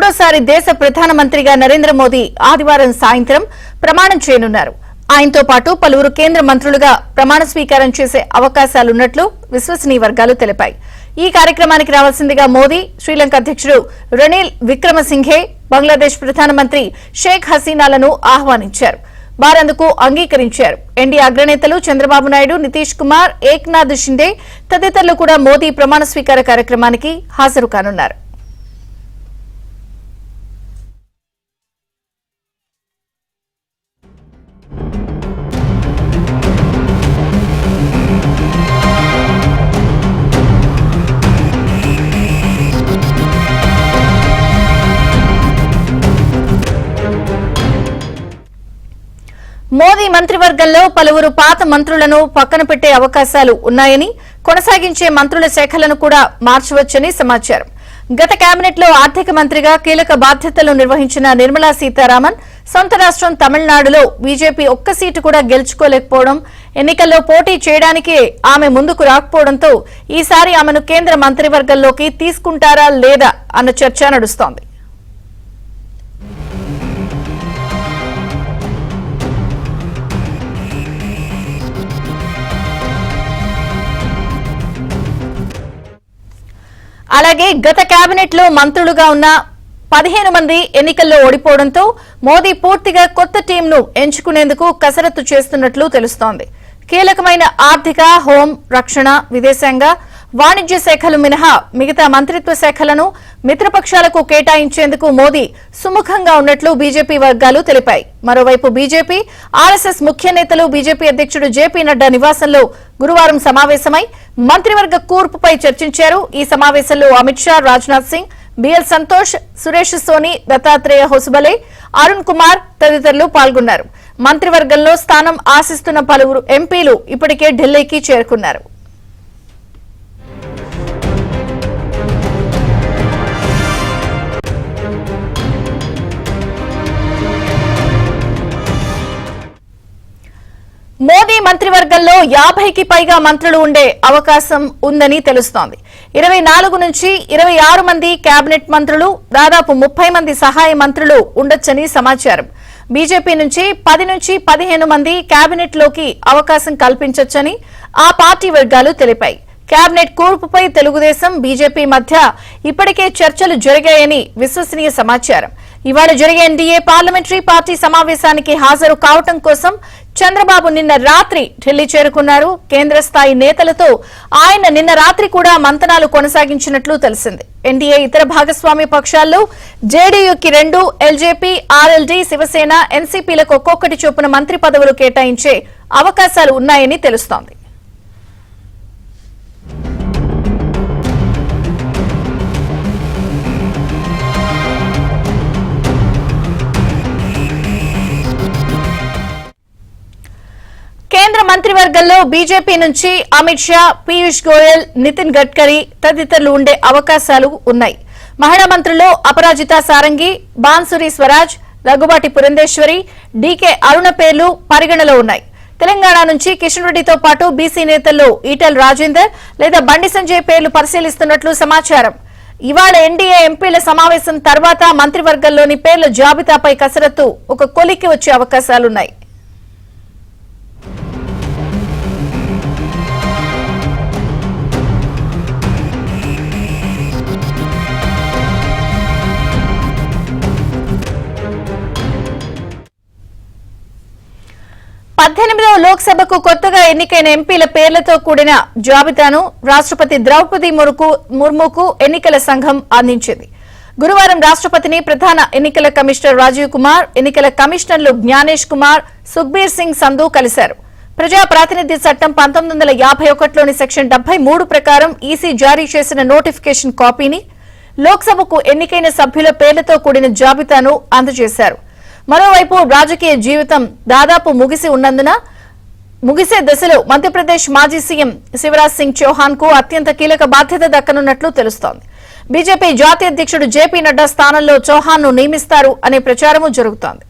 మూడోసారి దేశ ప్రధానమంత్రిగా నరేంద్ర మోదీ ఆదివారం సాయంత్రం ప్రమాణం చేయనున్నారు. ఆయనతో పాటు పలువురు కేంద్ర మంత్రులుగా ప్రమాణ స్వీకారం చేసే అవకాశాలున్నట్లు విశ్వసనీయ వర్గాలు తెలిపాయి. ఈ కార్యక్రమానికి రావాల్సిందిగా మోదీ, శ్రీలంక అధ్యక్షుడు రనిల్ విక్రమసింఘే, బంగ్లాదేశ్ ప్రధానమంత్రి షేక్ హసీనాలను ఆహ్వానించారు. వారందుకు అంగీకరించారు. ఎన్డీఏ అగ్రనేతలు చంద్రబాబు నాయుడు, నితీష్ కుమార్, ఏక్నాథ్ షిండే తదితరులు కూడా మోదీ ప్రమాణ స్వీకార కార్యక్రమానికి హాజరు కానున్నారు. మోదీ మంత్రివర్గంలో పలువురు పాత మంత్రులను పక్కన పెట్టే అవకాశాలు ఉన్నాయని, కొనసాగించే మంత్రుల శాఖలను కూడా మార్చవచ్చని సమాచారం. గత కేబినెట్లో ఆర్థిక మంత్రిగా కీలక బాధ్యతలు నిర్వహించిన నిర్మలా సీతారామన్ సొంత రాష్ట్రం తమిళనాడులో బీజేపీ ఒక్క సీటు కూడా గెలుచుకోలేకపోవడం, ఎన్నికల్లో పోటీ చేయడానికే ఆమె ముందుకు రాకపోవడంతో ఈసారి ఆమెను కేంద్ర మంత్రివర్గంలోకి తీసుకుంటారా లేదా అన్న చర్చ నడుస్తోంది. అలాగే గత కేబినెట్ లో మంత్రులుగా ఉన్న 15 మంది ఎన్నికల్లో ఓడిపోవడంతో మోదీ పూర్తిగా కొత్త టీంను ఎంచుకునేందుకు కసరత్తు చేస్తున్నట్లు తెలుస్తోంది. కీలకమైన ఆర్థిక, హోం, రక్షణ, విదేశాంగ, వాణిజ్య శాఖలు మినహా మిగతా మంత్రిత్వ శాఖలను మిత్రపక్షాలకు కేటాయించేందుకు మోదీ సుముఖంగా ఉన్నట్లు బీజేపీ వర్గాలు తెలిపాయి. మరోవైపు బీజేపీ, ఆర్ఎస్ఎస్ ముఖ్య నేతలు బీజేపీ అధ్యక్షుడు జేపీ నడ్డా నివాసంలో గురువారం సమావేశమై మంత్రివర్గ కూర్పుపై చర్చించారు. ఈ సమావేశంలో అమిత్ షా, రాజ్నాథ్ సింగ్, బిఎల్ సంతోష్, సురేష్ సోని, దత్తాత్రేయ హొసబలే, అరుణ్ కుమార్ తదితరులు పాల్గొన్నారు. మంత్రివర్గంలో స్థానం ఆశిస్తున్న పలువురు ఎంపీలు ఇప్పటికే ఢిల్లీకి చేరుకున్నారు. మోదీ మంత్రివర్గంలో 50కి పైగా మంత్రులు ఉండే అవకాశం ఉందని తెలుస్తోంది. 24 నుంచి 26 మంది కేబినెట్ మంత్రులు, దాదాపు 30 మంది సహాయ మంత్రులు ఉండొచ్చని సమాచారం. బీజేపీ నుంచి 10 నుంచి 15 మంది కేబినెట్ లోకి అవకాశం కల్పించొచ్చని ఆ పార్టీ వర్గాలు తెలిపాయి. కేబినెట్ కూర్పుపై తెలుగుదేశం, బీజేపీ మధ్య ఇప్పటికే చర్చలు జరిగాయని విశ్వసనీయ సమాచారం. ఇవాళ జరిగే ఎన్డీఏ పార్లమెంటరీ పార్టీ సమావేశానికి హాజరు కావడం కోసం చంద్రబాబు నిన్న రాత్రి ఢిల్లీ చేరుకున్నారు. కేంద్ర స్థాయి నేతలతో ఆయన నిన్న రాత్రి కూడా మంతనాలు కొనసాగించినట్లు తెలిసింది. ఎన్డీఏ ఇతర భాగస్వామ్య పక్షాల్లో జేడీయూకి 2, ఎల్జేపీ, ఆర్ఎల్డీ, శివసేన, ఎన్సీపీలకు ఒక్కొక్కటి చొప్పున మంత్రి పదవులు కేటాయించే అవకాశాలు ఉన్నాయని తెలుస్తోంది. కేంద్ర మంత్రివర్గంలో బీజేపీ నుంచి అమిత్ షా, పీయూష్ గోయల్, నితిన్ గడ్కరీ తదితరులు ఉండే అవకాశాలు ఉన్నాయి. మహిళా మంత్రుల్లో అపరాజిత సారంగి, బాన్సురి స్వరాజ్, రఘుబాటి పురంధేశ్వరి, డీకే అరుణ పేర్లు పరిగణలో ఉన్నాయి. తెలంగాణ నుంచి కిషన్ రెడ్డితో పాటు బీసీ నేతల్లో ఈటెల రాజేందర్ లేదా బండి సంజయ్ పేర్లు పరిశీలిస్తున్నట్లు సమాచారం. ఇవాళ ఎన్డీఏ ఎంపీల సమావేశం తర్వాత మంత్రివర్గంలోని పేర్ల జాబితాపై కసరత్తు ఒక కొలిక్కి వచ్చే అవకాశాలున్నాయి. పద్దెనిమిదవ లోక్సభకు కొత్తగా ఎన్నికైన ఎంపీల పేర్లతో కూడిన జాబితాను రాష్ట్రపతి ద్రౌపది ముర్ముకు ఎన్నికల సంఘం అందించింది. గురువారం రాష్ట్రపతిని ప్రధాన ఎన్నికల కమిషనర్ రాజీవ్ కుమార్, ఎన్నికల కమిషనర్లు జ్ఞానేష్ కుమార్, సుఖ్బీర్ సింగ్ సంధు కలిశారు. ప్రజా ప్రాతినిధ్య చట్టం 1951లోని సెక్షన్ 73 ప్రకారం ఈసీ జారీ చేసిన నోటిఫికేషన్ కాపీని లోక్సభకు ఎన్నికైన సభ్యుల పేర్లతో కూడిన జాబితాను అందజేశారు. మరోవైపు రాజకీయ జీవితం దాదాపు ముగిసే దశలో మధ్యప్రదేశ్ మాజీ సీఎం శివరాజ్ సింగ్ చౌహాన్ కు అత్యంత కీలక బాధ్యత దక్కనున్నట్లు తెలుస్తోంది. బీజేపీ జాతీయ అధ్యక్షుడు జేపీ నడ్డా స్థానంలో చౌహాన్ ను నియమిస్తారు అనే ప్రచారమూ జరుగుతోంది.